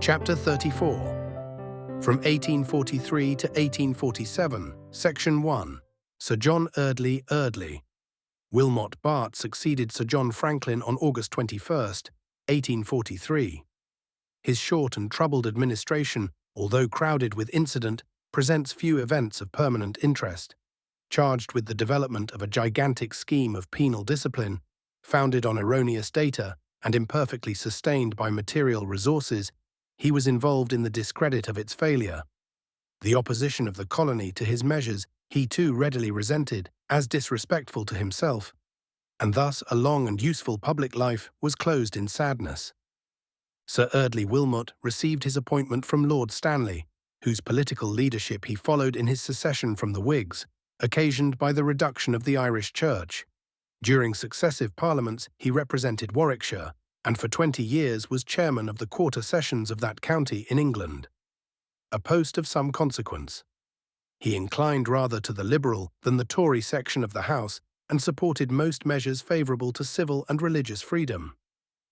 Chapter 34. From 1843 to 1847, Section 1. Sir John Eardley. Wilmot Bart succeeded Sir John Franklin on August 21, 1843. His short and troubled administration, although crowded with incident, presents few events of permanent interest. Charged with the development of a gigantic scheme of penal discipline, founded on erroneous data and imperfectly sustained by material resources, he was involved in the discredit of its failure. The opposition of the colony to his measures he too readily resented as disrespectful to himself, and thus a long and useful public life was closed in sadness. Sir Eardley Wilmot received his appointment from Lord Stanley, whose political leadership he followed in his secession from the Whigs, occasioned by the reduction of the Irish Church. During successive parliaments he represented Warwickshire, and for 20 years was chairman of the quarter sessions of that county in England. A post of some consequence. He inclined rather to the Liberal than the Tory section of the House, and supported most measures favourable to civil and religious freedom.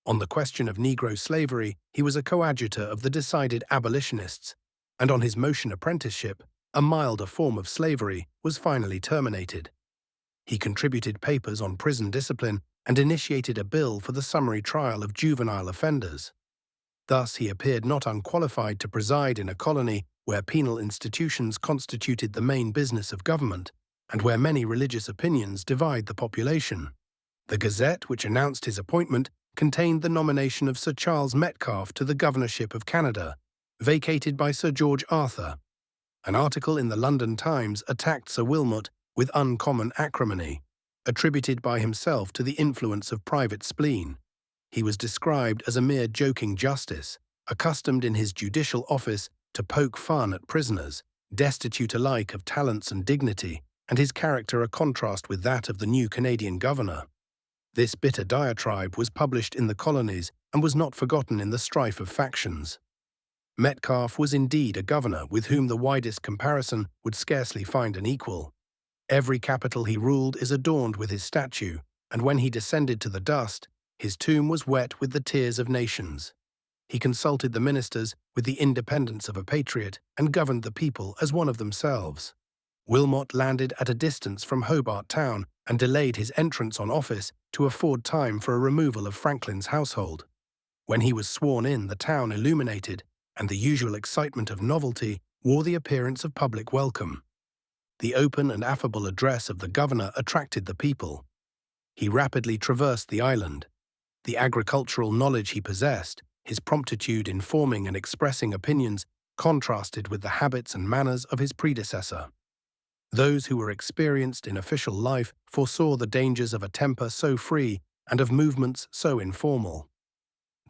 On the question of Negro slavery, he was a coadjutor of the decided abolitionists, and on his motion apprenticeship, a milder form of slavery, was finally terminated. He contributed papers on prison discipline and initiated a bill for the summary trial of juvenile offenders. Thus he appeared not unqualified to preside in a colony where penal institutions constituted the main business of government, and where many religious opinions divide the population. The Gazette, which announced his appointment, contained the nomination of Sir Charles Metcalfe to the governorship of Canada, vacated by Sir George Arthur. An article in the London Times attacked Sir Wilmot with uncommon acrimony, attributed by himself to the influence of private spleen. He was described as a mere joking justice, accustomed in his judicial office to poke fun at prisoners, destitute alike of talents and dignity, and his character a contrast with that of the new Canadian governor. This bitter diatribe was published in the colonies and was not forgotten in the strife of factions. Metcalfe was indeed a governor with whom the widest comparison would scarcely find an equal. Every capital he ruled is adorned with his statue, and when he descended to the dust, his tomb was wet with the tears of nations. He consulted the ministers with the independence of a patriot and governed the people as one of themselves. Wilmot landed at a distance from Hobart Town and delayed his entrance on office to afford time for a removal of Franklin's household. When he was sworn in, the town illuminated, and the usual excitement of novelty wore the appearance of public welcome. The open and affable address of the governor attracted the people. He rapidly traversed the island. The agricultural knowledge he possessed, his promptitude in forming and expressing opinions, contrasted with the habits and manners of his predecessor. Those who were experienced in official life foresaw the dangers of a temper so free and of movements so informal.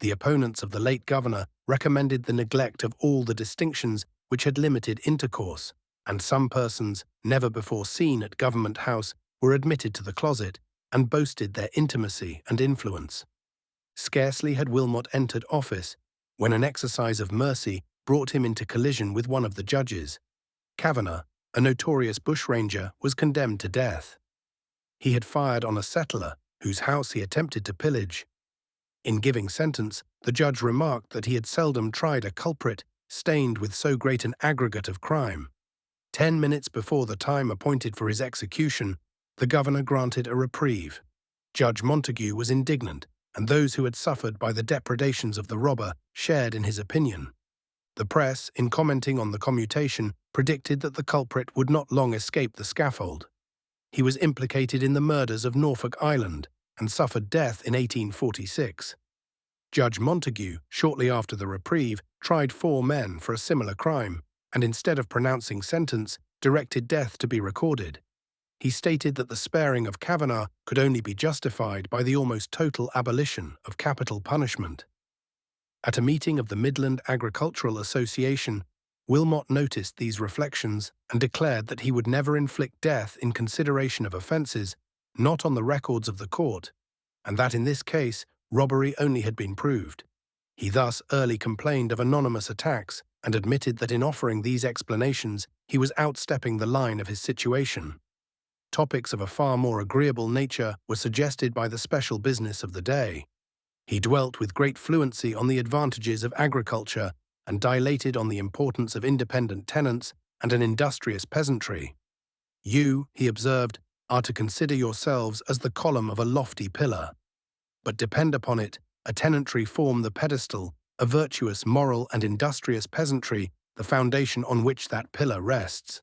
The opponents of the late governor recommended the neglect of all the distinctions which had limited intercourse, and some persons, never before seen at Government House, were admitted to the closet and boasted their intimacy and influence. Scarcely had Wilmot entered office when an exercise of mercy brought him into collision with one of the judges. Kavanagh, a notorious bushranger, was condemned to death. He had fired on a settler whose house he attempted to pillage. In giving sentence, the judge remarked that he had seldom tried a culprit stained with so great an aggregate of crime. 10 minutes before the time appointed for his execution, the governor granted a reprieve. Judge Montague was indignant, and those who had suffered by the depredations of the robber shared in his opinion. The press, in commenting on the commutation, predicted that the culprit would not long escape the scaffold. He was implicated in the murders of Norfolk Island and suffered death in 1846. Judge Montague, shortly after the reprieve, tried 4 men for a similar crime, and instead of pronouncing sentence, directed death to be recorded. He stated that the sparing of Kavanagh could only be justified by the almost total abolition of capital punishment. At a meeting of the Midland Agricultural Association, Wilmot noticed these reflections and declared that he would never inflict death in consideration of offences not on the records of the court, and that in this case robbery only had been proved. He thus early complained of anonymous attacks and admitted that in offering these explanations he was outstepping the line of his situation. Topics of a far more agreeable nature were suggested by the special business of the day. He dwelt with great fluency on the advantages of agriculture and dilated on the importance of independent tenants and an industrious peasantry. You, he observed, are to consider yourselves as the column of a lofty pillar. But depend upon it, a tenantry form the pedestal, a virtuous, moral, and industrious peasantry the foundation on which that pillar rests.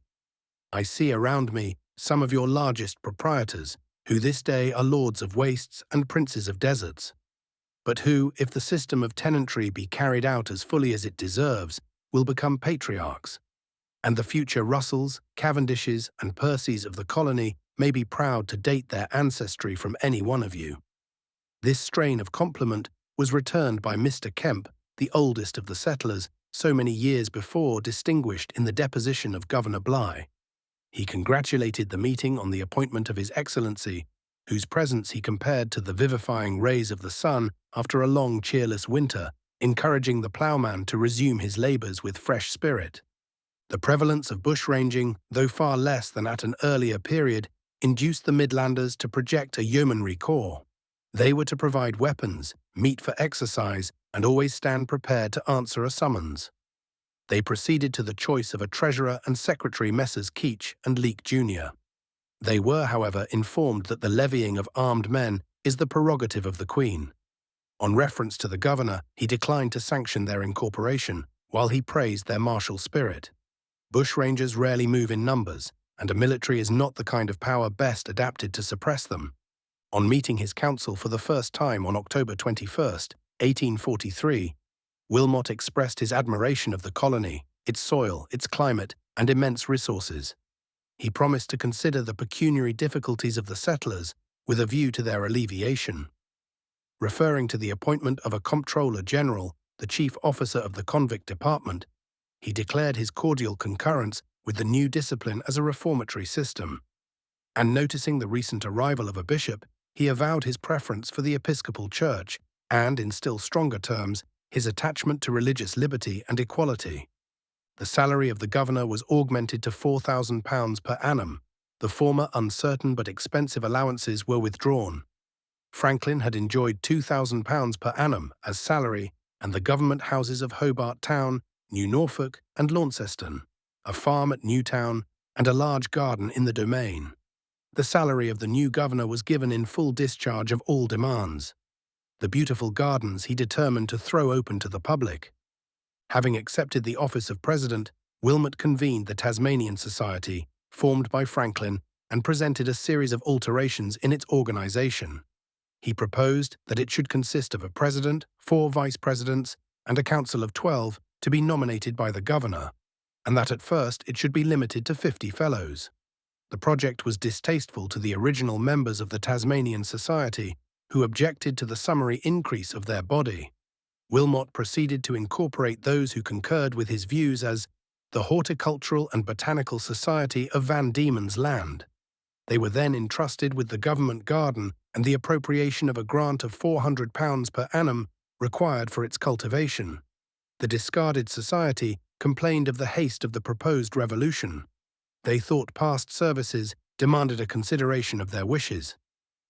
I see around me some of your largest proprietors, who this day are lords of wastes and princes of deserts, but who, if the system of tenantry be carried out as fully as it deserves, will become patriarchs. And the future Russells, Cavendishes, and Percys of the colony may be proud to date their ancestry from any one of you. This strain of compliment was returned by Mr. Kemp, the oldest of the settlers, so many years before distinguished in the deposition of Governor Bligh. He congratulated the meeting on the appointment of His Excellency, whose presence he compared to the vivifying rays of the sun after a long cheerless winter, encouraging the ploughman to resume his labours with fresh spirit. The prevalence of bushranging, though far less than at an earlier period, induced the Midlanders to project a yeomanry corps. They were to provide weapons, meat for exercise, and always stand prepared to answer a summons. They proceeded to the choice of a treasurer and secretary, Messrs. Keach and Leake Jr. They were, however, informed that the levying of armed men is the prerogative of the Queen. On reference to the governor, he declined to sanction their incorporation, while he praised their martial spirit. Bushrangers rarely move in numbers, and a military is not the kind of power best adapted to suppress them. On meeting his council for the first time on October 21st, 1843, Wilmot expressed his admiration of the colony, its soil, its climate, and immense resources. He promised to consider the pecuniary difficulties of the settlers with a view to their alleviation. Referring to the appointment of a comptroller general, the chief officer of the convict department, he declared his cordial concurrence with the new discipline as a reformatory system. And noticing the recent arrival of a bishop, he avowed his preference for the Episcopal Church and, in still stronger terms, his attachment to religious liberty and equality. The salary of the governor was augmented to £4,000 per annum. The former uncertain but expensive allowances were withdrawn. Franklin had enjoyed £2,000 per annum as salary, and the government houses of Hobart Town, New Norfolk, and Launceston, a farm at Newtown, and a large garden in the domain. The salary of the new governor was given in full discharge of all demands. The beautiful gardens he determined to throw open to the public. Having accepted the office of president, Wilmot convened the Tasmanian Society, formed by Franklin, and presented a series of alterations in its organization. He proposed that it should consist of a president, 4 vice-presidents, and a council of 12 to be nominated by the governor, and that at first it should be limited to 50 fellows. The project was distasteful to the original members of the Tasmanian Society, who objected to the summary increase of their body. Wilmot proceeded to incorporate those who concurred with his views as the Horticultural and Botanical Society of Van Diemen's Land. They were then entrusted with the government garden and the appropriation of a grant of £400 per annum required for its cultivation. The discarded society complained of the haste of the proposed revolution. They thought past services demanded a consideration of their wishes.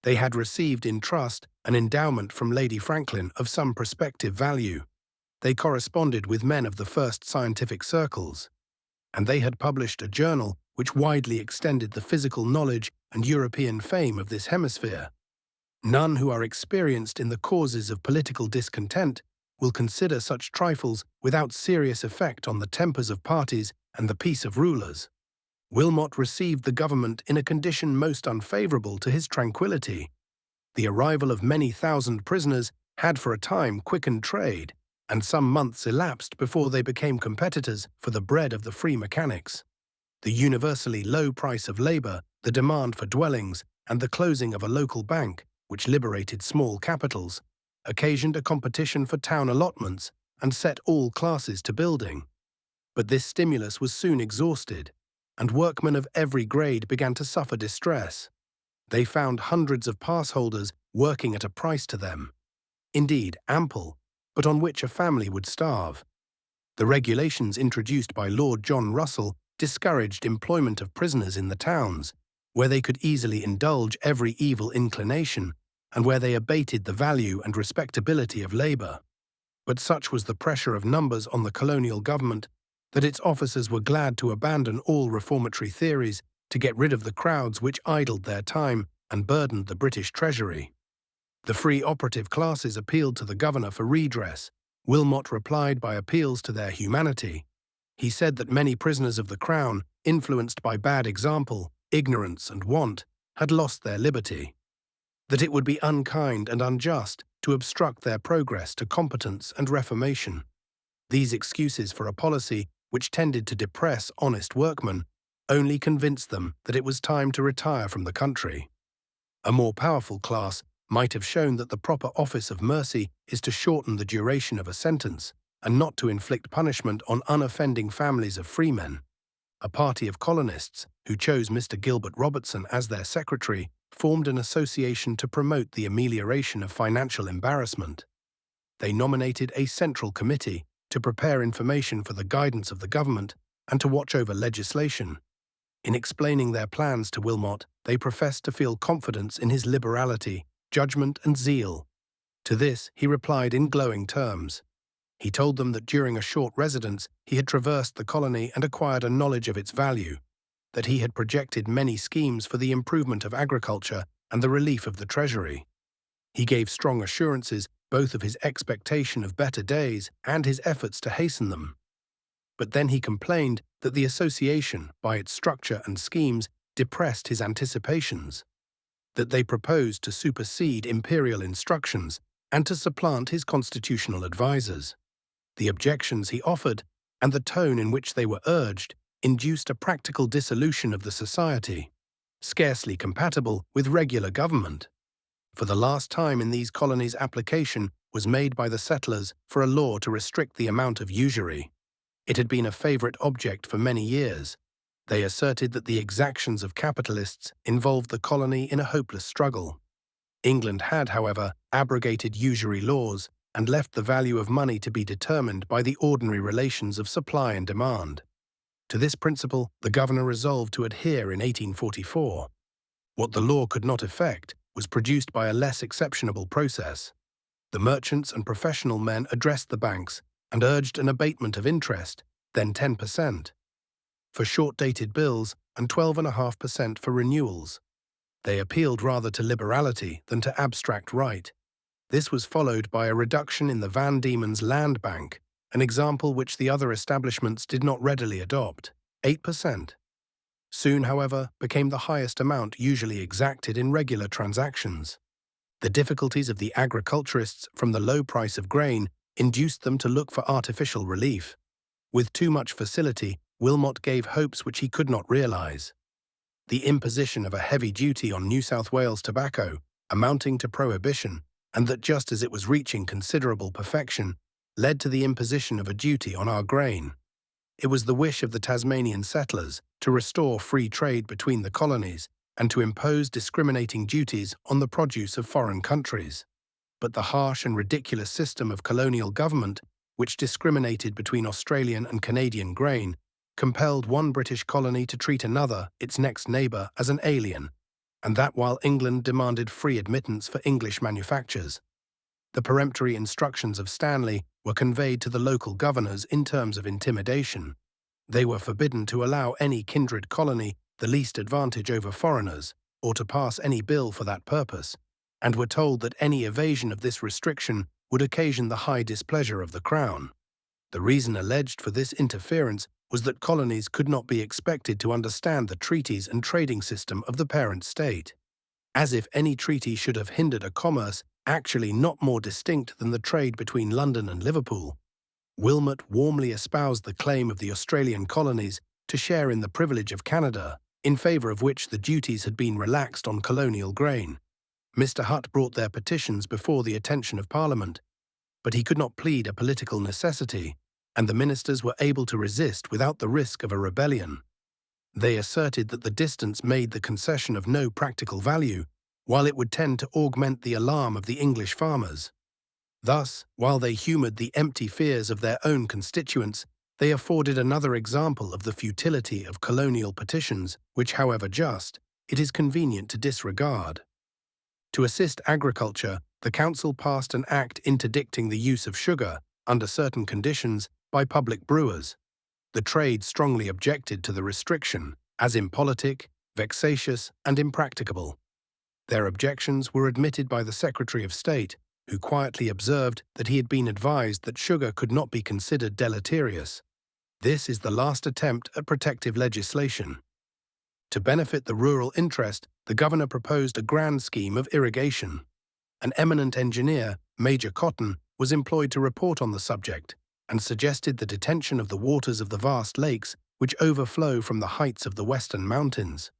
They had received in trust an endowment from Lady Franklin of some prospective value. They corresponded with men of the first scientific circles, and they had published a journal which widely extended the physical knowledge and European fame of this hemisphere. None who are experienced in the causes of political discontent will consider such trifles without serious effect on the tempers of parties and the peace of rulers. Wilmot received the government in a condition most unfavourable to his tranquillity. The arrival of many thousand prisoners had for a time quickened trade, and some months elapsed before they became competitors for the bread of the free mechanics. The universally low price of labour, the demand for dwellings, and the closing of a local bank, which liberated small capitals, occasioned a competition for town allotments and set all classes to building. But this stimulus was soon exhausted, and workmen of every grade began to suffer distress. They found hundreds of pass-holders working at a price to them, indeed ample, but on which a family would starve. The regulations introduced by Lord John Russell discouraged employment of prisoners in the towns, where they could easily indulge every evil inclination, and where they abated the value and respectability of labour. But such was the pressure of numbers on the colonial government that its officers were glad to abandon all reformatory theories to get rid of the crowds which idled their time and burdened the British Treasury. The free operative classes appealed to the governor for redress. Wilmot replied by appeals to their humanity. He said that many prisoners of the Crown, influenced by bad example, ignorance and want, had lost their liberty, that it would be unkind and unjust to obstruct their progress to competence and reformation. These excuses for a policy which tended to depress honest workmen only convinced them that it was time to retire from the country. A more powerful class might have shown that the proper office of mercy is to shorten the duration of a sentence and not to inflict punishment on unoffending families of freemen. A party of colonists, who chose Mr. Gilbert Robertson as their secretary, formed an association to promote the amelioration of financial embarrassment. They nominated a central committee to prepare information for the guidance of the government and to watch over legislation. In explaining their plans to Wilmot, they professed to feel confidence in his liberality, judgment, and zeal. To this, he replied in glowing terms. He told them that during a short residence he had traversed the colony and acquired a knowledge of its value, that he had projected many schemes for the improvement of agriculture and the relief of the Treasury. He gave strong assurances both of his expectation of better days and his efforts to hasten them. But then he complained that the association, by its structure and schemes, depressed his anticipations, that they proposed to supersede imperial instructions and to supplant his constitutional advisers. The objections he offered, and the tone in which they were urged, induced a practical dissolution of the society, scarcely compatible with regular government. For the last time in these colonies application was made by the settlers for a law to restrict the amount of usury. It had been a favourite object for many years. They asserted that the exactions of capitalists involved the colony in a hopeless struggle. England had, however, abrogated usury laws and left the value of money to be determined by the ordinary relations of supply and demand. To this principle, the governor resolved to adhere in 1844. What the law could not effect was produced by a less exceptionable process. The merchants and professional men addressed the banks and urged an abatement of interest, then 10%, for short-dated bills and 12.5% for renewals. They appealed rather to liberality than to abstract right. This was followed by a reduction in the Van Diemen's Land Bank, an example which the other establishments did not readily adopt, 8%. Soon, however, became the highest amount usually exacted in regular transactions. The difficulties of the agriculturists from the low price of grain induced them to look for artificial relief. With too much facility, Wilmot gave hopes which he could not realize. The imposition of a heavy duty on New South Wales tobacco, amounting to prohibition, and that just as it was reaching considerable perfection, led to the imposition of a duty on our grain. It was the wish of the Tasmanian settlers to restore free trade between the colonies and to impose discriminating duties on the produce of foreign countries. But the harsh and ridiculous system of colonial government, which discriminated between Australian and Canadian grain, compelled one British colony to treat another, its next neighbour, as an alien, and that while England demanded free admittance for English manufactures. The peremptory instructions of Stanley were conveyed to the local governors in terms of intimidation. They were forbidden to allow any kindred colony the least advantage over foreigners, or to pass any bill for that purpose, and were told that any evasion of this restriction would occasion the high displeasure of the Crown. The reason alleged for this interference was that colonies could not be expected to understand the treaties and trading system of the parent state, as if any treaty should have hindered a commerce actually not more distinct than the trade between London and Liverpool. Wilmot warmly espoused the claim of the Australian colonies to share in the privilege of Canada, in favour of which the duties had been relaxed on colonial grain. Mr. Hutt brought their petitions before the attention of Parliament, but he could not plead a political necessity, and the ministers were able to resist without the risk of a rebellion. They asserted that the distance made the concession of no practical value, while it would tend to augment the alarm of the English farmers. Thus, while they humoured the empty fears of their own constituents, they afforded another example of the futility of colonial petitions, which, however just, it is convenient to disregard. To assist agriculture, the Council passed an act interdicting the use of sugar, under certain conditions, by public brewers. The trade strongly objected to the restriction, as impolitic, vexatious, and impracticable. Their objections were admitted by the Secretary of State, who quietly observed that he had been advised that sugar could not be considered deleterious. This is the last attempt at protective legislation. To benefit the rural interest, the governor proposed a grand scheme of irrigation. An eminent engineer, Major Cotton, was employed to report on the subject, and suggested the detention of the waters of the vast lakes which overflow from the heights of the western mountains.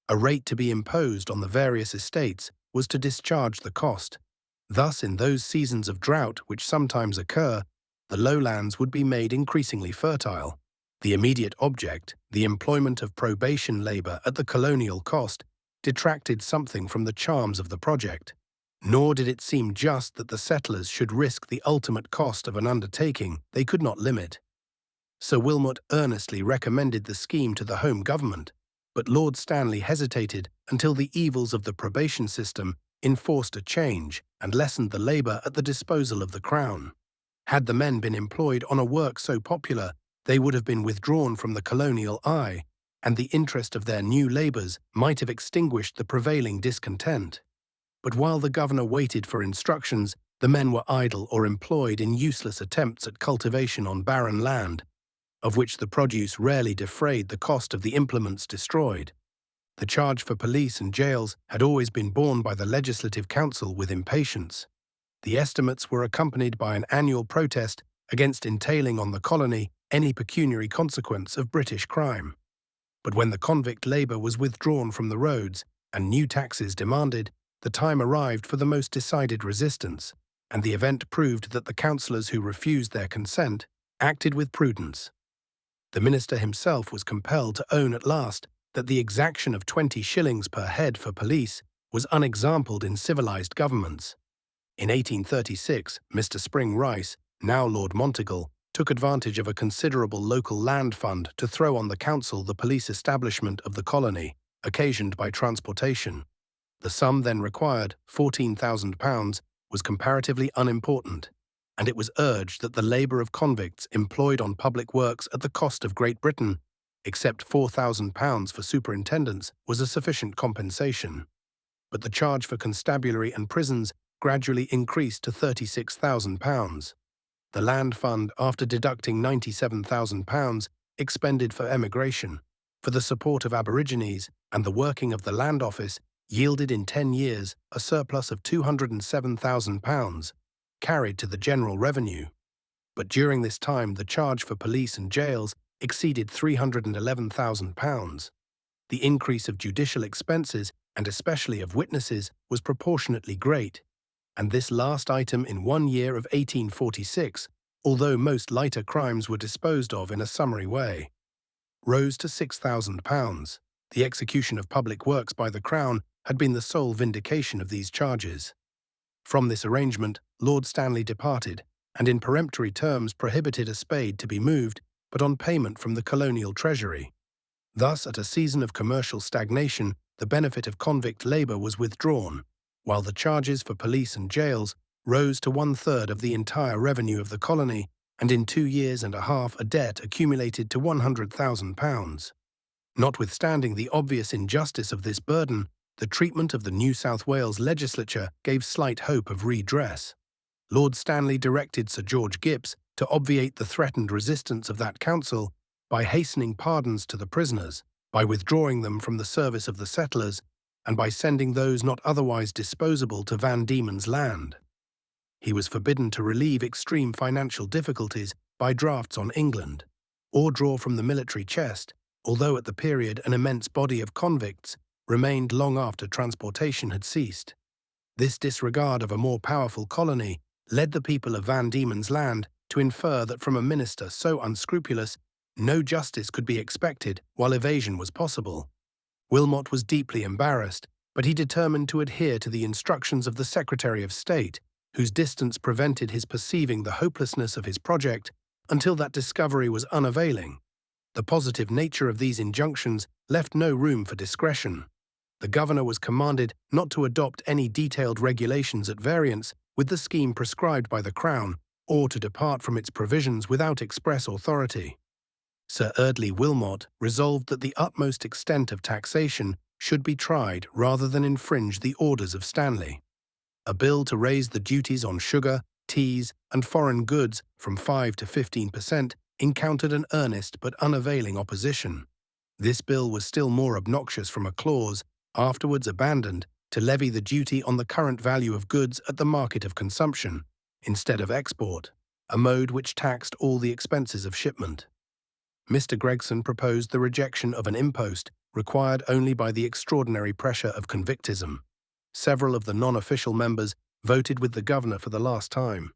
A rate to be imposed on the various estates was to discharge the cost. Thus, in those seasons of drought which sometimes occur, the lowlands would be made increasingly fertile. The immediate object, the employment of probation labor at the colonial cost, detracted something from the charms of the project. Nor did it seem just that the settlers should risk the ultimate cost of an undertaking they could not limit. Sir Wilmot earnestly recommended the scheme to the Home Government, but Lord Stanley hesitated until the evils of the probation system enforced a change and lessened the labor at the disposal of the Crown. Had the men been employed on a work so popular, they would have been withdrawn from the colonial eye, and the interest of their new labors might have extinguished the prevailing discontent. But while the governor waited for instructions, the men were idle or employed in useless attempts at cultivation on barren land, of which the produce rarely defrayed the cost of the implements destroyed. The charge for police and jails had always been borne by the Legislative Council with impatience. The estimates were accompanied by an annual protest against entailing on the colony any pecuniary consequence of British crime. But when the convict labour was withdrawn from the roads and new taxes demanded, the time arrived for the most decided resistance, and the event proved that the councillors who refused their consent acted with prudence. The minister himself was compelled to own at last that the exaction of 20 shillings per head for police was unexampled in civilized governments. In 1836, Mr. Spring Rice, now Lord Monteagle, took advantage of a considerable local land fund to throw on the council the police establishment of the colony, occasioned by transportation. The sum then required, £14,000, was comparatively unimportant, and it was urged that the labour of convicts employed on public works at the cost of Great Britain, except £4,000 for superintendents, was a sufficient compensation. But the charge for constabulary and prisons gradually increased to £36,000. The land fund, after deducting £97,000 expended for emigration, for the support of Aborigines, and the working of the Land Office, yielded in 10 years a surplus of £207,000, carried to the general revenue. But during this time the charge for police and jails exceeded £311,000. The increase of judicial expenses, and especially of witnesses, was proportionately great, and this last item in 1 year of 1846, although most lighter crimes were disposed of in a summary way, rose to £6,000. The execution of public works by the Crown had been the sole vindication of these charges. From this arrangement, Lord Stanley departed, and in peremptory terms prohibited a spade to be moved, but on payment from the colonial treasury. Thus, at a season of commercial stagnation, the benefit of convict labour was withdrawn, while the charges for police and jails rose to 1/3 of the entire revenue of the colony, and in 2 years and a half a debt accumulated to £100,000. Notwithstanding the obvious injustice of this burden, the treatment of the New South Wales legislature gave slight hope of redress. Lord Stanley directed Sir George Gipps to obviate the threatened resistance of that council by hastening pardons to the prisoners, by withdrawing them from the service of the settlers, and by sending those not otherwise disposable to Van Diemen's Land. He was forbidden to relieve extreme financial difficulties by drafts on England, or draw from the military chest, although at the period an immense body of convicts remained long after transportation had ceased. This disregard of a more powerful colony led the people of Van Diemen's Land to infer that from a minister so unscrupulous, no justice could be expected while evasion was possible. Wilmot was deeply embarrassed, but he determined to adhere to the instructions of the Secretary of State, whose distance prevented his perceiving the hopelessness of his project until that discovery was unavailing. The positive nature of these injunctions left no room for discretion. The governor was commanded not to adopt any detailed regulations at variance with the scheme prescribed by the Crown, or to depart from its provisions without express authority. Sir Eardley Wilmot resolved that the utmost extent of taxation should be tried rather than infringe the orders of Stanley. A bill to raise the duties on sugar, teas, and foreign goods from 5 to 15% encountered an earnest but unavailing opposition. This bill was still more obnoxious from a clause, afterwards abandoned, to levy the duty on the current value of goods at the market of consumption, instead of export, a mode which taxed all the expenses of shipment. Mr. Gregson proposed the rejection of an impost required only by the extraordinary pressure of convictism. Several of the non-official members voted with the governor for the last time.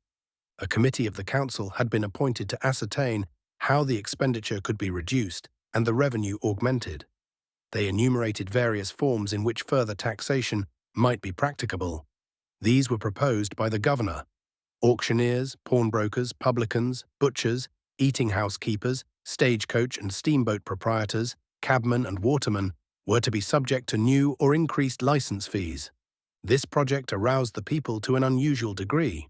A committee of the council had been appointed to ascertain how the expenditure could be reduced and the revenue augmented. They enumerated various forms in which further taxation might be practicable. These were proposed by the governor. Auctioneers, pawnbrokers, publicans, butchers, eating-house keepers, stagecoach and steamboat proprietors, cabmen and watermen were to be subject to new or increased license fees. This project aroused the people to an unusual degree.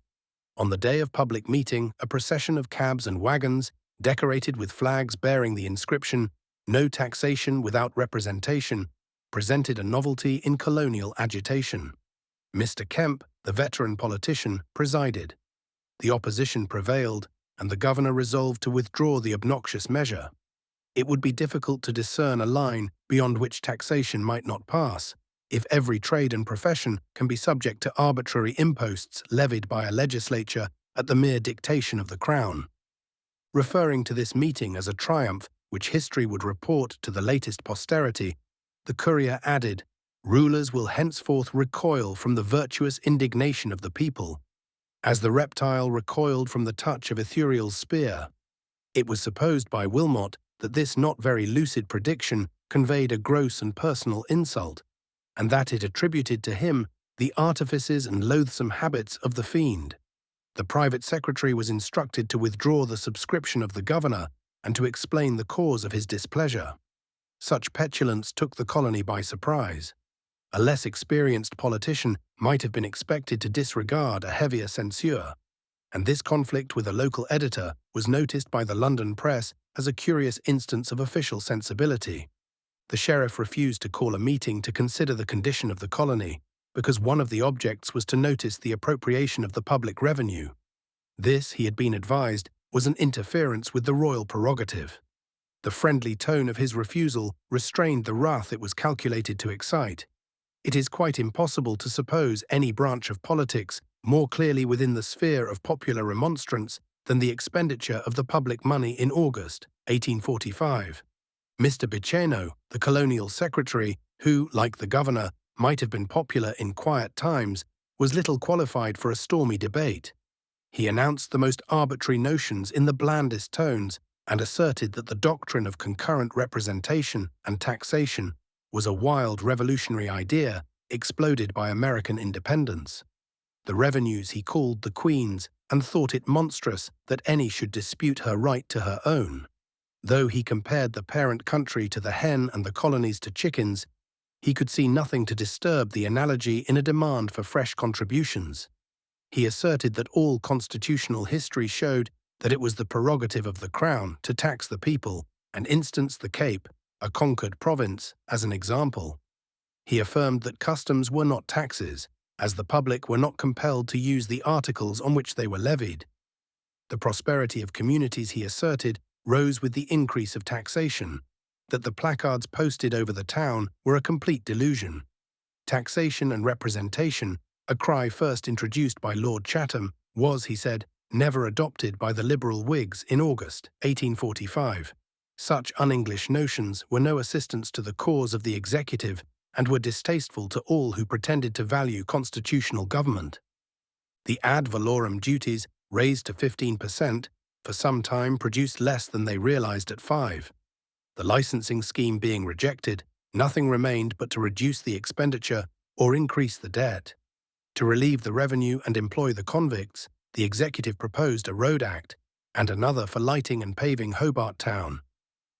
On the day of public meeting, a procession of cabs and wagons, decorated with flags bearing the inscription, "No taxation without representation," presented a novelty in colonial agitation. Mr. Kemp, the veteran politician, presided. The opposition prevailed, and the governor resolved to withdraw the obnoxious measure. It would be difficult to discern a line beyond which taxation might not pass, if every trade and profession can be subject to arbitrary imposts levied by a legislature at the mere dictation of the Crown. Referring to this meeting as a triumph which history would report to the latest posterity, the Courier added, "Rulers will henceforth recoil from the virtuous indignation of the people, as the reptile recoiled from the touch of Ithuriel's spear." It was supposed by Wilmot that this not very lucid prediction conveyed a gross and personal insult, and that it attributed to him the artifices and loathsome habits of the fiend. The private secretary was instructed to withdraw the subscription of the governor and to explain the cause of his displeasure. Such petulance took the colony by surprise. A less experienced politician might have been expected to disregard a heavier censure, and this conflict with a local editor was noticed by the London press as a curious instance of official sensibility. The sheriff refused to call a meeting to consider the condition of the colony, because one of the objects was to notice the appropriation of the public revenue. This, he had been advised, was an interference with the royal prerogative. The friendly tone of his refusal restrained the wrath it was calculated to excite. It is quite impossible to suppose any branch of politics more clearly within the sphere of popular remonstrance than the expenditure of the public money in August, 1845. Mr. Biceno, the colonial secretary, who, like the governor, might have been popular in quiet times, was little qualified for a stormy debate. He announced the most arbitrary notions in the blandest tones and asserted that the doctrine of concurrent representation and taxation was a wild revolutionary idea exploded by American independence. The revenues he called the Queen's and thought it monstrous that any should dispute her right to her own. Though he compared the parent country to the hen and the colonies to chickens, he could see nothing to disturb the analogy in a demand for fresh contributions. He asserted that all constitutional history showed that it was the prerogative of the Crown to tax the people, and instanced the Cape, a conquered province, as an example. He affirmed that customs were not taxes, as the public were not compelled to use the articles on which they were levied. The prosperity of communities, he asserted, rose with the increase of taxation, that the placards posted over the town were a complete delusion. Taxation and representation, a cry first introduced by Lord Chatham, was, he said, never adopted by the Liberal Whigs in August, 1845. Such un-English notions were no assistance to the cause of the executive and were distasteful to all who pretended to value constitutional government. The ad valorem duties, raised to 15%, for some time produced less than they realized at 5. The licensing scheme being rejected, nothing remained but to reduce the expenditure or increase the debt. To relieve the revenue and employ the convicts, the executive proposed a road act and another for lighting and paving Hobart Town.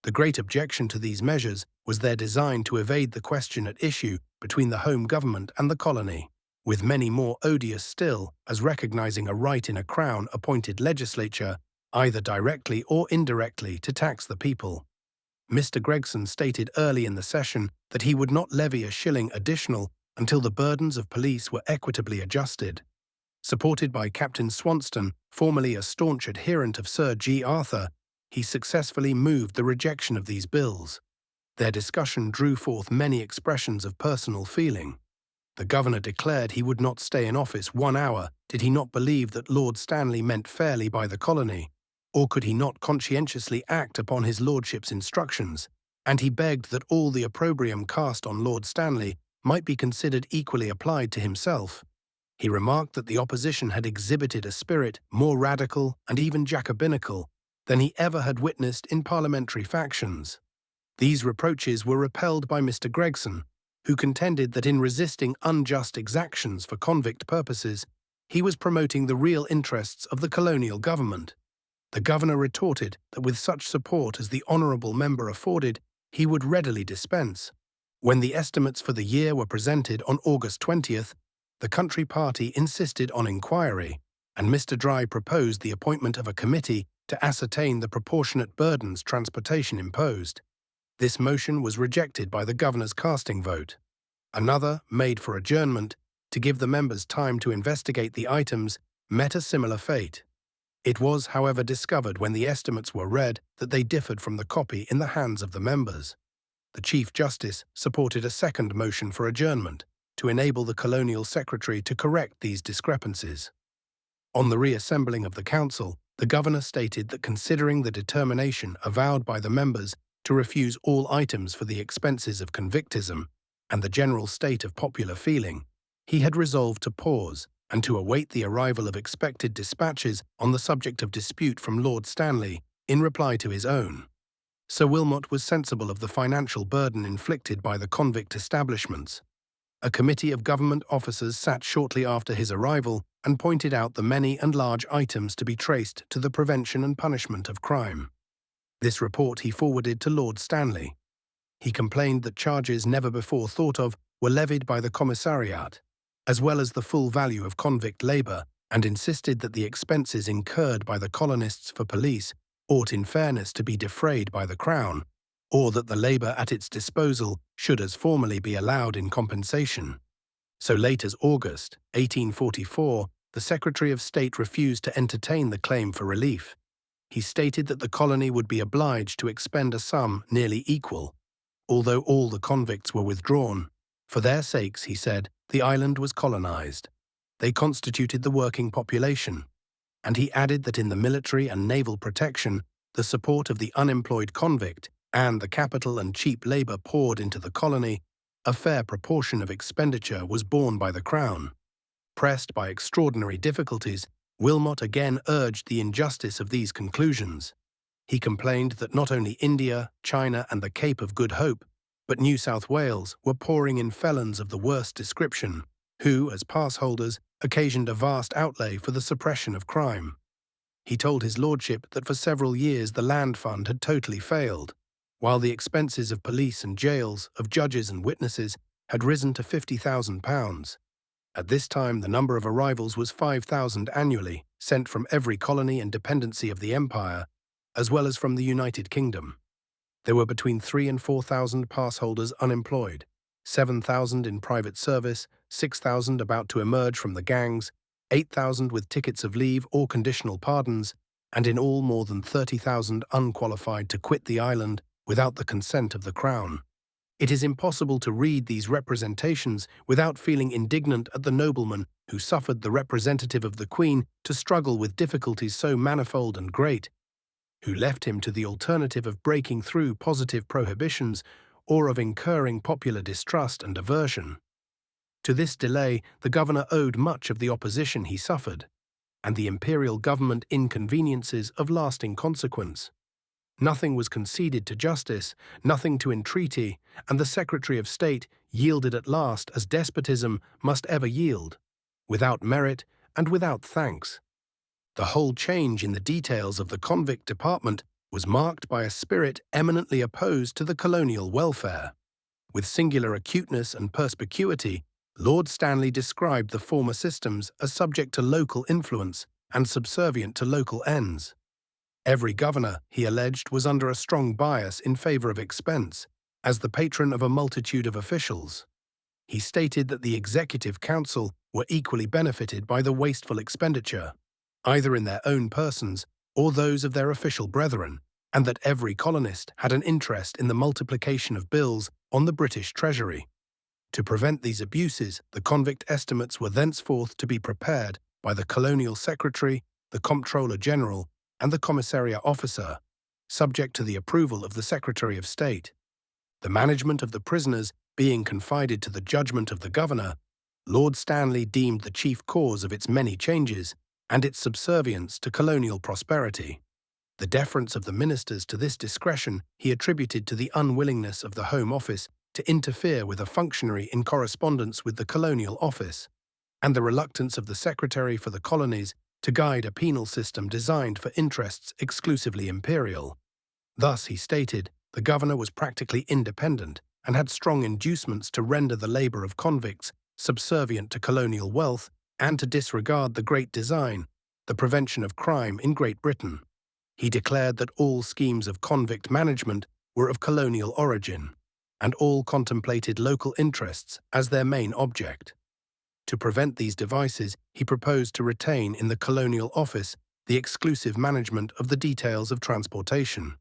The great objection to these measures was their design to evade the question at issue between the home government and the colony. with many more odious still as recognizing a right in a Crown-appointed legislature, either directly or indirectly, to tax the people. Mr. Gregson stated early in the session that he would not levy a shilling additional until the burdens of police were equitably adjusted. Supported by Captain Swanston, formerly a staunch adherent of Sir G. Arthur, he successfully moved the rejection of these bills. Their discussion drew forth many expressions of personal feeling. The governor declared he would not stay in office 1 hour did he not believe that Lord Stanley meant fairly by the colony, or could he not conscientiously act upon his lordship's instructions, and he begged that all the opprobrium cast on Lord Stanley might be considered equally applied to himself. He remarked that the opposition had exhibited a spirit more radical and even Jacobinical than he ever had witnessed in parliamentary factions. These reproaches were repelled by Mr. Gregson, who contended that in resisting unjust exactions for convict purposes, he was promoting the real interests of the colonial government. The governor retorted that with such support as the honourable member afforded, he would readily dispense. When the estimates for the year were presented on August 20th, the country party insisted on inquiry, and Mr. Dry proposed the appointment of a committee to ascertain the proportionate burdens transportation imposed. This motion was rejected by the governor's casting vote. Another, made for adjournment, to give the members time to investigate the items, met a similar fate. It was, however, discovered when the estimates were read that they differed from the copy in the hands of the members. The Chief Justice supported a second motion for adjournment to enable the Colonial Secretary to correct these discrepancies. On the reassembling of the Council, the Governor stated that considering the determination avowed by the members to refuse all items for the expenses of convictism and the general state of popular feeling, he had resolved to pause and to await the arrival of expected dispatches on the subject of dispute from Lord Stanley in reply to his own. Sir Wilmot was sensible of the financial burden inflicted by the convict establishments. A committee of government officers sat shortly after his arrival and pointed out the many and large items to be traced to the prevention and punishment of crime. This report he forwarded to Lord Stanley. He complained that charges never before thought of were levied by the commissariat, as well as the full value of convict labour, and insisted that the expenses incurred by the colonists for police ought in fairness to be defrayed by the Crown, or that the labour at its disposal should as formerly be allowed in compensation. So late as August 1844, the Secretary of State refused to entertain the claim for relief. He stated that the colony would be obliged to expend a sum nearly equal, although all the convicts were withdrawn. For their sakes, he said, the island was colonized. They constituted the working population. And he added that in the military and naval protection, the support of the unemployed convict and the capital and cheap labour poured into the colony, a fair proportion of expenditure was borne by the Crown. Pressed by extraordinary difficulties, Wilmot again urged the injustice of these conclusions. He complained that not only India, China, and the Cape of Good Hope, but New South Wales were pouring in felons of the worst description, who, as pass-holders, occasioned a vast outlay for the suppression of crime. He told his lordship that for several years the land fund had totally failed, while the expenses of police and jails, of judges and witnesses, had risen to £50,000. At this time the number of arrivals was 5,000 annually, sent from every colony and dependency of the Empire, as well as from the United Kingdom. There were between 3,000 and 4,000 pass-holders unemployed, 7,000 in private service, 6,000 about to emerge from the gangs, 8,000 with tickets of leave or conditional pardons, and in all more than 30,000 unqualified to quit the island without the consent of the Crown. It is impossible to read these representations without feeling indignant at the nobleman who suffered the representative of the Queen to struggle with difficulties so manifold and great, who left him to the alternative of breaking through positive prohibitions or of incurring popular distrust and aversion. To this delay the governor owed much of the opposition he suffered, and the imperial government inconveniences of lasting consequence. Nothing was conceded to justice, nothing to entreaty, and the Secretary of State yielded at last as despotism must ever yield, without merit and without thanks. The whole change in the details of the convict department was marked by a spirit eminently opposed to the colonial welfare. With singular acuteness and perspicuity, Lord Stanley described the former systems as subject to local influence and subservient to local ends. Every governor, he alleged, was under a strong bias in favor of expense, as the patron of a multitude of officials. He stated that the Executive Council were equally benefited by the wasteful expenditure, either in their own persons or those of their official brethren, and that every colonist had an interest in the multiplication of bills on the British Treasury. To prevent these abuses, the convict estimates were thenceforth to be prepared by the Colonial Secretary, the Comptroller General, and the Commissariat Officer, subject to the approval of the Secretary of State. The management of the prisoners being confided to the judgment of the governor, Lord Stanley deemed the chief cause of its many changes and its subservience to colonial prosperity. The deference of the ministers to this discretion he attributed to the unwillingness of the Home Office to interfere with a functionary in correspondence with the Colonial Office, and the reluctance of the Secretary for the Colonies to guide a penal system designed for interests exclusively imperial. Thus, he stated, the governor was practically independent and had strong inducements to render the labour of convicts subservient to colonial wealth and to disregard the great design, the prevention of crime in Great Britain. He declared that all schemes of convict management were of colonial origin, and all contemplated local interests as their main object. To prevent these devices, he proposed to retain in the Colonial Office the exclusive management of the details of transportation.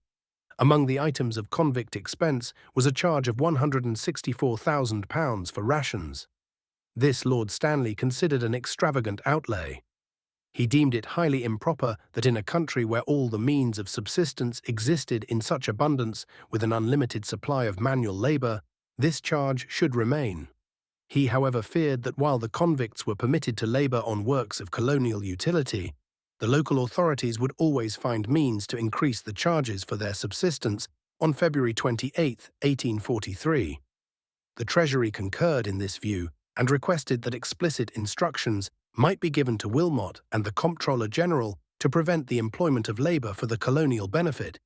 Among the items of convict expense was a charge of £164,000 for rations. This Lord Stanley considered an extravagant outlay. He deemed it highly improper that in a country where all the means of subsistence existed in such abundance with an unlimited supply of manual labour, this charge should remain. He, however, feared that while the convicts were permitted to labour on works of colonial utility, the local authorities would always find means to increase the charges for their subsistence. On February 28, 1843. The Treasury concurred in this view and requested that explicit instructions might be given to Wilmot and the Comptroller General to prevent the employment of labour for the colonial benefit,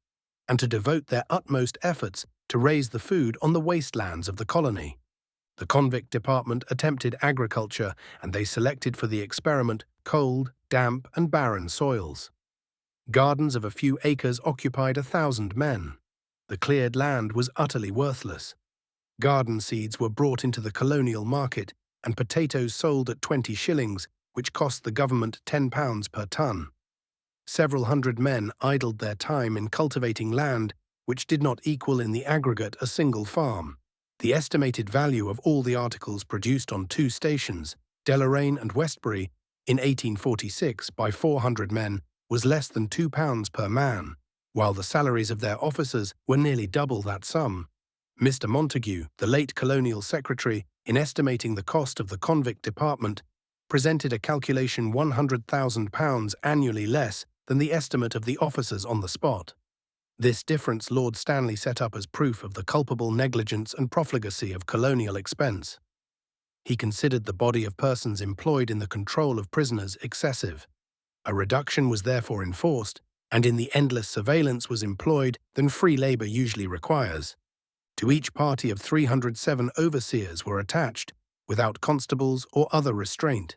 and to devote their utmost efforts to raise the food on the wastelands of the colony. The convict department attempted agriculture, and they selected for the experiment cold, damp, and barren soils. Gardens of a few acres occupied 1,000 men. The cleared land was utterly worthless. Garden seeds were brought into the colonial market, and potatoes sold at 20 shillings, which cost the government £10 per ton. Several hundred men idled their time in cultivating land which did not equal in the aggregate a single farm. The estimated value of all the articles produced on two stations, Deloraine and Westbury, in 1846 by 400 men was less than £2 per man, while the salaries of their officers were nearly double that sum. Mr. Montague, the late Colonial Secretary, in estimating the cost of the convict department, presented a calculation £100,000 annually less than the estimate of the officers on the spot. This difference Lord Stanley set up as proof of the culpable negligence and profligacy of colonial expense. He considered the body of persons employed in the control of prisoners excessive. A reduction was therefore enforced, and in the endless surveillance was employed than free labour usually requires. To each party of 307 overseers were attached, without constables or other restraint.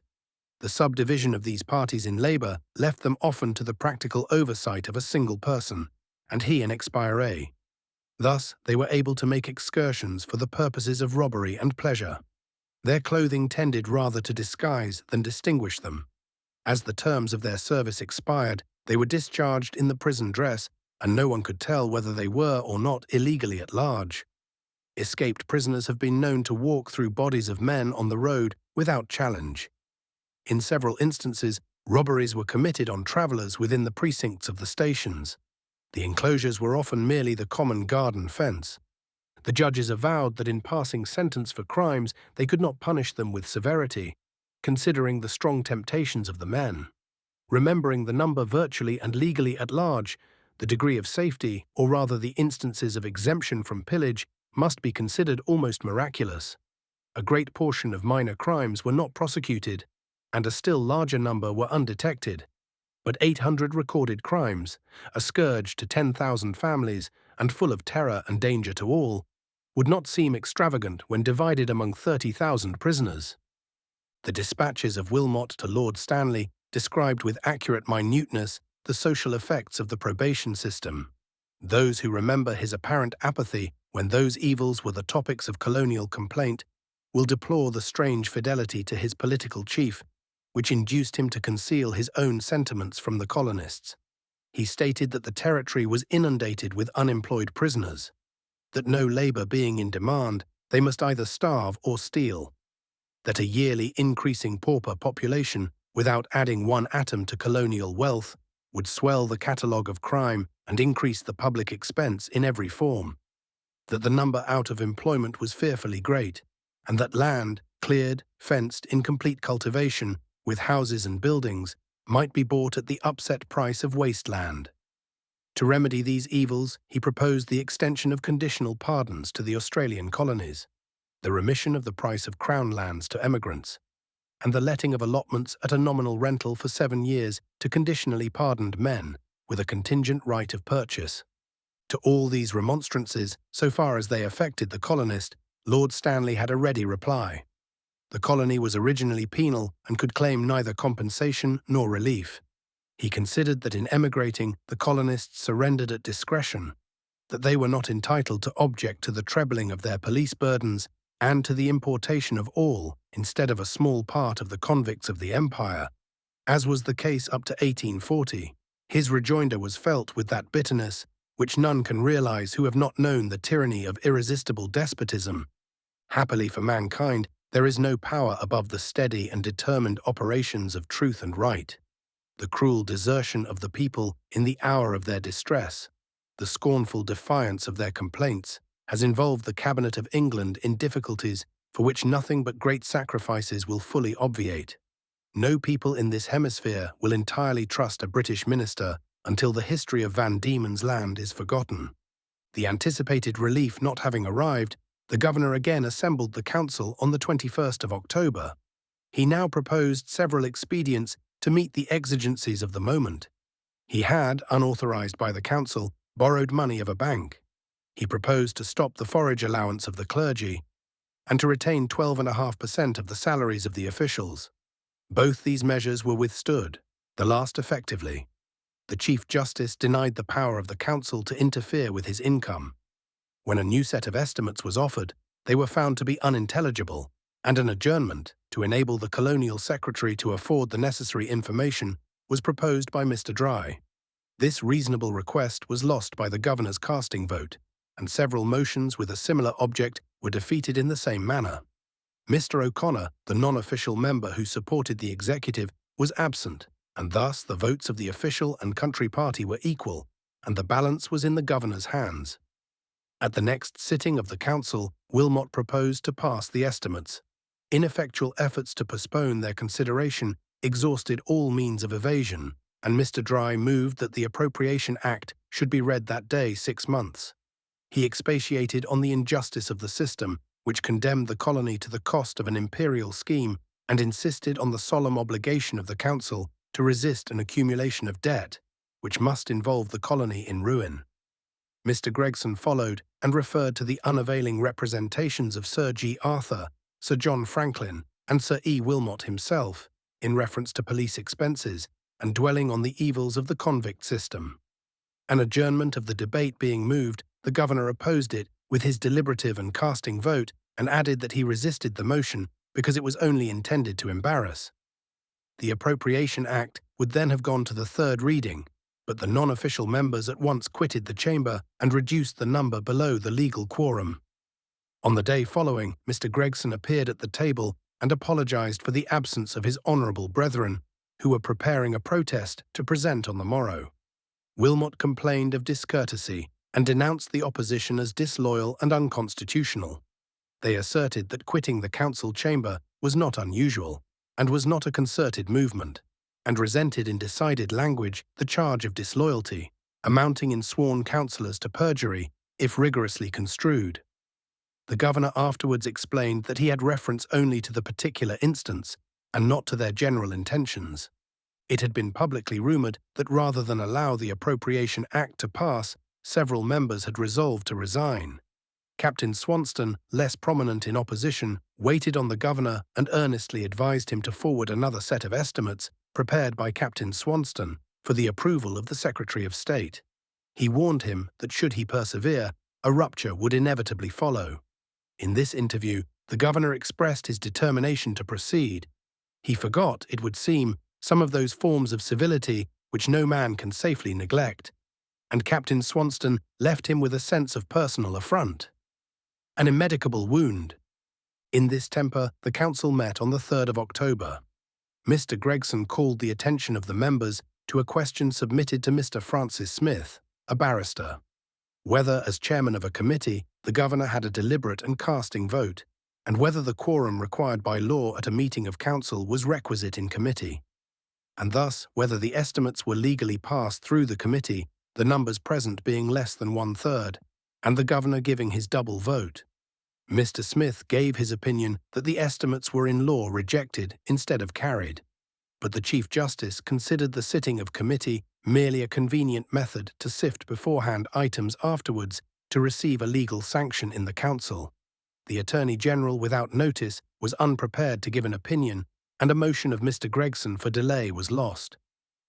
The subdivision of these parties in labour left them often to the practical oversight of a single person, and he an expiré. Thus they were able to make excursions for the purposes of robbery and pleasure. Their clothing tended rather to disguise than distinguish them. As the terms of their service expired, they were discharged in the prison dress, and no one could tell whether they were or not illegally at large. Escaped prisoners have been known to walk through bodies of men on the road without challenge. In several instances, robberies were committed on travellers within the precincts of the stations. The enclosures were often merely the common garden fence. The judges avowed that in passing sentence for crimes they could not punish them with severity, considering the strong temptations of the men. Remembering the number virtually and legally at large, the degree of safety, or rather the instances of exemption from pillage, must be considered almost miraculous. A great portion of minor crimes were not prosecuted, and a still larger number were undetected. But 800 recorded crimes, a scourge to 10,000 families, and full of terror and danger to all, would not seem extravagant when divided among 30,000 prisoners. The dispatches of Wilmot to Lord Stanley described with accurate minuteness the social effects of the probation system. Those who remember his apparent apathy when those evils were the topics of colonial complaint will deplore the strange fidelity to his political chief, which induced him to conceal his own sentiments from the colonists. He stated that the territory was inundated with unemployed prisoners, that no labor being in demand, they must either starve or steal, that a yearly increasing pauper population, without adding one atom to colonial wealth, would swell the catalogue of crime and increase the public expense in every form, that the number out of employment was fearfully great, and that land, cleared, fenced, in complete cultivation, with houses and buildings, might be bought at the upset price of waste land. To remedy these evils, he proposed the extension of conditional pardons to the Australian colonies, the remission of the price of Crown lands to emigrants, and the letting of allotments at a nominal rental for 7 years to conditionally pardoned men, with a contingent right of purchase. To all these remonstrances, so far as they affected the colonist, Lord Stanley had a ready reply. The colony was originally penal and could claim neither compensation nor relief. He considered that in emigrating, the colonists surrendered at discretion, that they were not entitled to object to the trebling of their police burdens and to the importation of all, instead of a small part of the convicts of the empire, as was the case up to 1840. His rejoinder was felt with that bitterness which none can realize who have not known the tyranny of irresistible despotism. Happily for mankind, there is no power above the steady and determined operations of truth and right. The cruel desertion of the people in the hour of their distress, the scornful defiance of their complaints, has involved the Cabinet of England in difficulties for which nothing but great sacrifices will fully obviate. No people in this hemisphere will entirely trust a British minister until the history of Van Diemen's Land is forgotten. The anticipated relief not having arrived, the governor again assembled the council on the 21st of October. He now proposed several expedients to meet the exigencies of the moment. He had, unauthorized by the council, borrowed money of a bank. He proposed to stop the forage allowance of the clergy and to retain 12.5% of the salaries of the officials. Both these measures were withstood, the last effectively. The Chief Justice denied the power of the council to interfere with his income. When a new set of estimates was offered, they were found to be unintelligible, and an adjournment, to enable the Colonial Secretary to afford the necessary information, was proposed by Mr. Dry. This reasonable request was lost by the governor's casting vote, and several motions with a similar object were defeated in the same manner. Mr. O'Connor, the non-official member who supported the executive, was absent, and thus the votes of the official and country party were equal, and the balance was in the governor's hands. At the next sitting of the council, Wilmot proposed to pass the estimates. Ineffectual efforts to postpone their consideration exhausted all means of evasion, and Mr. Dry moved that the Appropriation Act should be read that day 6 months. He expatiated on the injustice of the system, which condemned the colony to the cost of an imperial scheme, and insisted on the solemn obligation of the council to resist an accumulation of debt, which must involve the colony in ruin. Mr. Gregson followed and referred to the unavailing representations of Sir G. Arthur, Sir John Franklin, and Sir E. Wilmot himself, in reference to police expenses, and dwelling on the evils of the convict system. An adjournment of the debate being moved, the governor opposed it with his deliberative and casting vote, and added that he resisted the motion because it was only intended to embarrass. The Appropriation Act would then have gone to the third reading, but the non-official members at once quitted the chamber and reduced the number below the legal quorum. On the day following, Mr. Gregson appeared at the table and apologized for the absence of his honourable brethren, who were preparing a protest to present on the morrow. Wilmot complained of discourtesy and denounced the opposition as disloyal and unconstitutional. They asserted that quitting the council chamber was not unusual, and was not a concerted movement, and resented in decided language the charge of disloyalty, amounting in sworn councillors to perjury, if rigorously construed. The governor afterwards explained that he had reference only to the particular instance, and not to their general intentions. It had been publicly rumoured that rather than allow the Appropriation Act to pass, several members had resolved to resign. Captain Swanston, less prominent in opposition, waited on the governor and earnestly advised him to forward another set of estimates prepared by Captain Swanston for the approval of the Secretary of State. He warned him that should he persevere, a rupture would inevitably follow. In this interview, the governor expressed his determination to proceed. He forgot, it would seem, some of those forms of civility which no man can safely neglect, and Captain Swanston left him with a sense of personal affront. An immedicable wound. In this temper, the council met on the 3rd of October. Mr. Gregson called the attention of the members to a question submitted to Mr. Francis Smith, a barrister. Whether, as chairman of a committee, the governor had a deliberate and casting vote, and whether the quorum required by law at a meeting of council was requisite in committee, and thus whether the estimates were legally passed through the committee, the numbers present being less than 1/3, and the governor giving his double vote. Mr. Smith gave his opinion that the estimates were in law rejected instead of carried, but the Chief Justice considered the sitting of committee merely a convenient method to sift beforehand items afterwards to receive a legal sanction in the council. The Attorney General, without notice, was unprepared to give an opinion, and a motion of Mr. Gregson for delay was lost.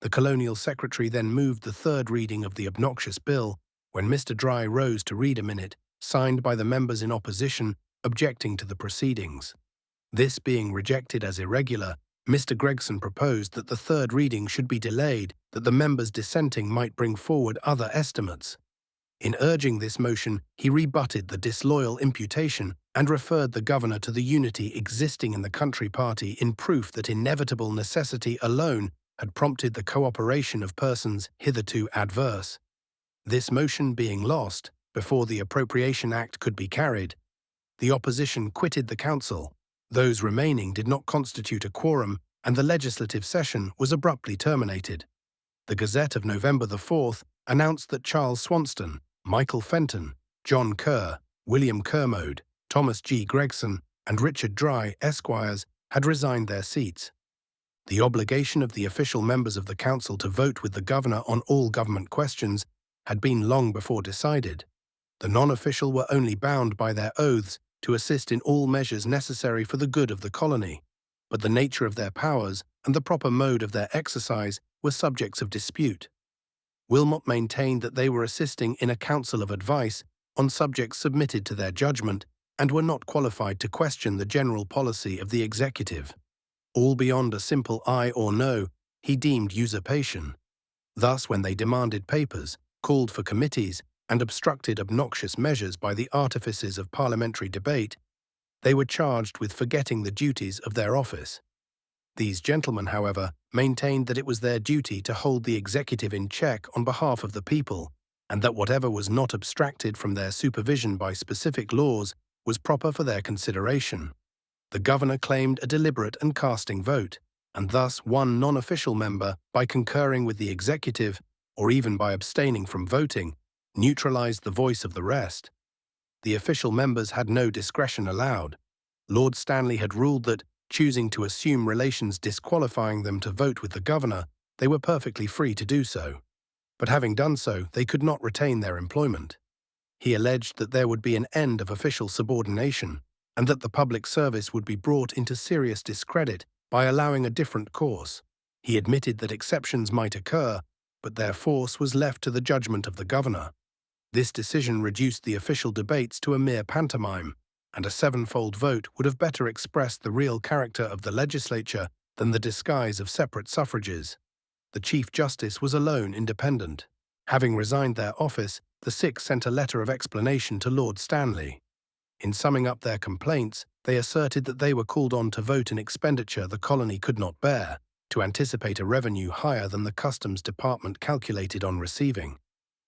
The Colonial Secretary then moved the third reading of the obnoxious bill, when Mr. Dry rose to read a minute, signed by the members in opposition, objecting to the proceedings. This being rejected as irregular, Mr. Gregson proposed that the third reading should be delayed, that the members dissenting might bring forward other estimates. In urging this motion, he rebutted the disloyal imputation and referred the governor to the unity existing in the country party in proof that inevitable necessity alone had prompted the cooperation of persons hitherto adverse. This motion being lost, before the Appropriation Act could be carried, the opposition quitted the council. Those remaining did not constitute a quorum, and the legislative session was abruptly terminated. The Gazette of November the 4th announced that Charles Swanston, Michael Fenton, John Kerr, William Kermode, Thomas G. Gregson, and Richard Dry, Esquires, had resigned their seats. The obligation of the official members of the council to vote with the governor on all government questions had been long before decided. The non-official were only bound by their oaths to assist in all measures necessary for the good of the colony, but the nature of their powers and the proper mode of their exercise were subjects of dispute. Wilmot maintained that they were assisting in a council of advice on subjects submitted to their judgment and were not qualified to question the general policy of the executive. All beyond a simple aye or no, he deemed usurpation. Thus, when they demanded papers, called for committees, and obstructed obnoxious measures by the artifices of parliamentary debate, they were charged with forgetting the duties of their office. These gentlemen, however, maintained that it was their duty to hold the executive in check on behalf of the people, and that whatever was not abstracted from their supervision by specific laws was proper for their consideration. The governor claimed a deliberate and casting vote, and thus one non-official member, by concurring with the executive, or even by abstaining from voting, neutralized the voice of the rest. The official members had no discretion allowed. Lord Stanley had ruled that, choosing to assume relations disqualifying them to vote with the governor, they were perfectly free to do so. But having done so, they could not retain their employment. He alleged that there would be an end of official subordination, and that the public service would be brought into serious discredit by allowing a different course. He admitted that exceptions might occur, but their force was left to the judgment of the governor. This decision reduced the official debates to a mere pantomime, and a sevenfold vote would have better expressed the real character of the legislature than the disguise of separate suffrages. The Chief Justice was alone independent. Having resigned their office, the six sent a letter of explanation to Lord Stanley. In summing up their complaints, they asserted that they were called on to vote an expenditure the colony could not bear, to anticipate a revenue higher than the Customs Department calculated on receiving,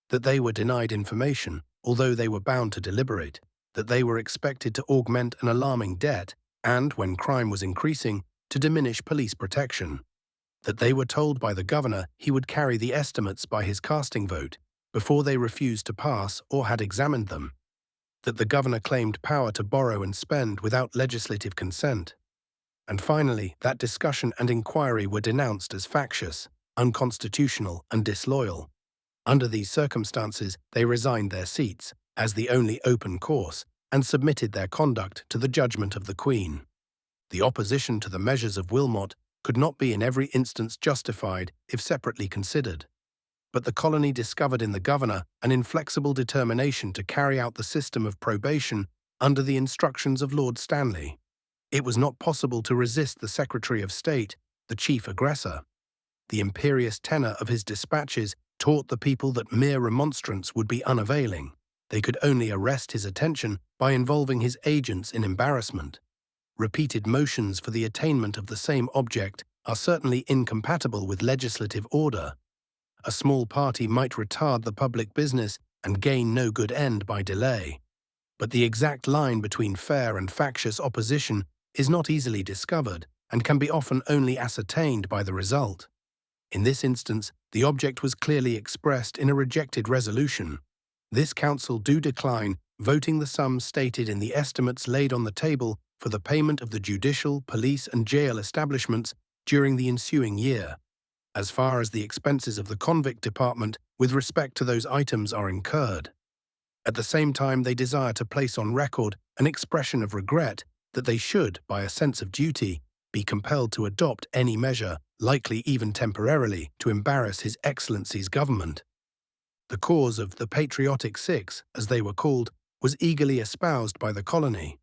that they were denied information, although they were bound to deliberate, that they were expected to augment an alarming debt, and, when crime was increasing, to diminish police protection, that they were told by the governor he would carry the estimates by his casting vote before they refused to pass or had examined them, that the governor claimed power to borrow and spend without legislative consent, and finally that discussion and inquiry were denounced as factious, unconstitutional, and disloyal. Under these circumstances, they resigned their seats, as the only open course and submitted their conduct to the judgment of the Queen. The opposition to the measures of Wilmot could not be in every instance justified if separately considered. But the colony discovered in the governor an inflexible determination to carry out the system of probation under the instructions of Lord Stanley. It was not possible to resist the Secretary of State, the chief aggressor. The imperious tenor of his dispatches taught the people that mere remonstrance would be unavailing. They could only arrest his attention by involving his agents in embarrassment. Repeated motions for the attainment of the same object are certainly incompatible with legislative order. A small party might retard the public business and gain no good end by delay. But the exact line between fair and factious opposition is not easily discovered and can be often only ascertained by the result. In this instance, the object was clearly expressed in a rejected resolution. This council do decline voting the sum stated in the estimates laid on the table for the payment of the judicial, police and jail establishments during the ensuing year, as far as the expenses of the convict department with respect to those items are incurred. At the same time, they desire to place on record an expression of regret that they should, by a sense of duty, be compelled to adopt any measure, likely even temporarily, to embarrass His Excellency's government. The cause of the Patriotic Six, as they were called, was eagerly espoused by the colony.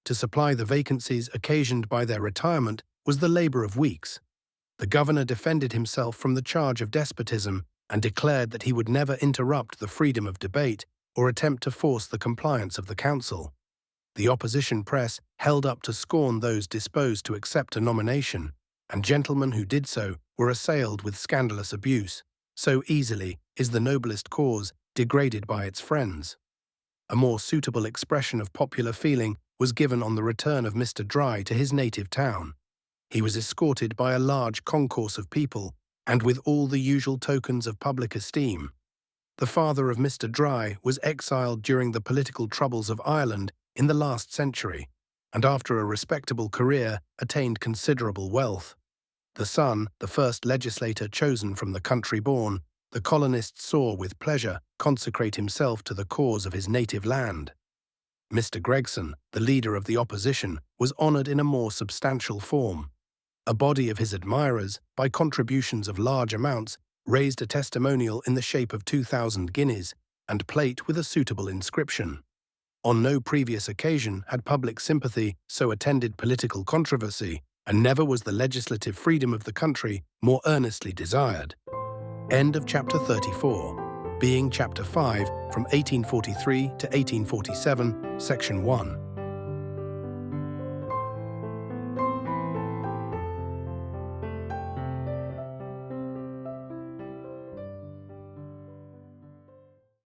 To supply the vacancies occasioned by their retirement was the labour of weeks. The governor defended himself from the charge of despotism and declared that he would never interrupt the freedom of debate or attempt to force the compliance of the council. The opposition press held up to scorn those disposed to accept a nomination, and gentlemen who did so were assailed with scandalous abuse. So easily is the noblest cause degraded by its friends. A more suitable expression of popular feeling was given on the return of Mr. Dry to his native town. He was escorted by a large concourse of people, and with all the usual tokens of public esteem. The father of Mr. Dry was exiled during the political troubles of Ireland in the last century, and after a respectable career attained considerable wealth. The son, the first legislator chosen from the country born, the colonists saw with pleasure consecrate himself to the cause of his native land. Mr. Gregson, the leader of the opposition, was honoured in a more substantial form. A body of his admirers, by contributions of large amounts, raised a testimonial in the shape of 2,000 guineas and plate with a suitable inscription. On no previous occasion had public sympathy so attended political controversy, and never was the legislative freedom of the country more earnestly desired. End of Chapter 34, being Chapter 5 from 1843 to 1847, Section 1.